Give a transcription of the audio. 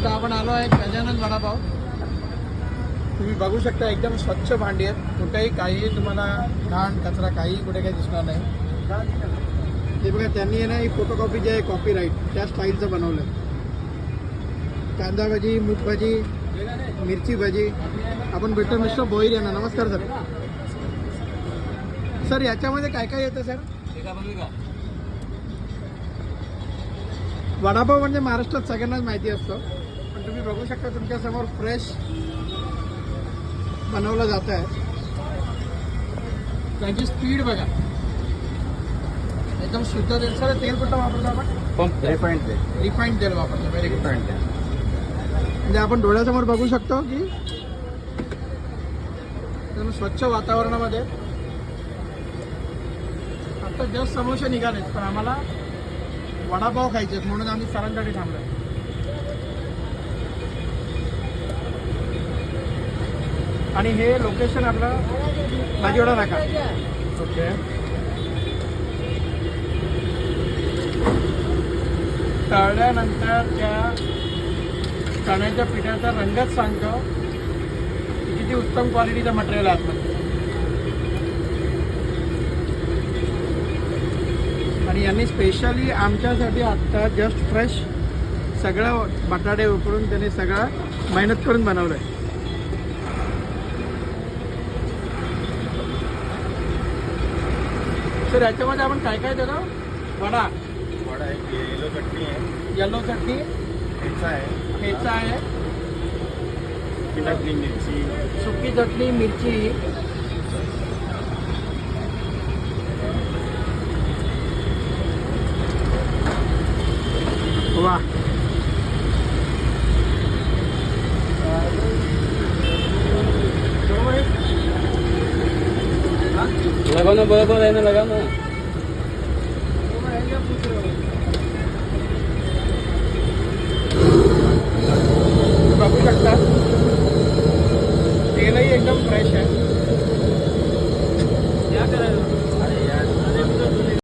आता आपण आलो आहे गजानन वडापाव. तुम्ही बघू शकता एकदम स्वच्छ भांडी आहेत. कुठेही काही तुम्हाला घाण कचरा काही कुठे काही दिसणार नाही. हे बघा त्यांनी ना ही फोटोकॉपी जे आहे कॉपीराईट त्या स्टाईलचं बनवलं. कांदा भजी, मूग भजी, मिरची भजी. आपण भेटतो मिस्टर भोईर यांना. नमस्कार सर. सर याच्यामध्ये काय काय येतं सर? वडापाव म्हणजे महाराष्ट्रात सगळ्यांनाच माहिती असतो, पण तुम्ही बघू शकता तुमच्यासमोर फ्रेश बनवलं जात आहे. त्यांची स्पीड बघा, एकदम शुद्ध तेल. सर तेल कुठं वापरतो आपण? रिफाईंड तेल वापरतो. Very good. म्हणजे आपण डोळ्यासमोर बघू शकतो की एकदम स्वच्छ वातावरणामध्ये. आता जस्ट समोसे निघालेत, पण आम्हाला वडापाव खायचे म्हणून आम्ही सरांसाठी थांबलोय. आणि हे लोकेशन आपलं भाजीवडा नाका. ओके. तळल्यानंतर त्या चण्याच्या पिठाचा रंगच सांगतो की किती उत्तम क्वालिटीचं मटेरियल आहे आतमध्ये. आणि यांनी स्पेशली आमच्यासाठी आत्ता जस्ट फ्रेश सगळं बटाटे उकडून त्यांनी सगळं मेहनत करून बनवलं आहे. सर याच्यामध्ये आपण काय काय देतो? वडा आहे, येलो चटणी आहे, येलो चटणी, ठेचा आहे, ठेचा आहे, चटणी मिरची, सुकी चटणी, मिरची. वा. लगाओ ना, बरोबर आहे ना, लगाओ ना.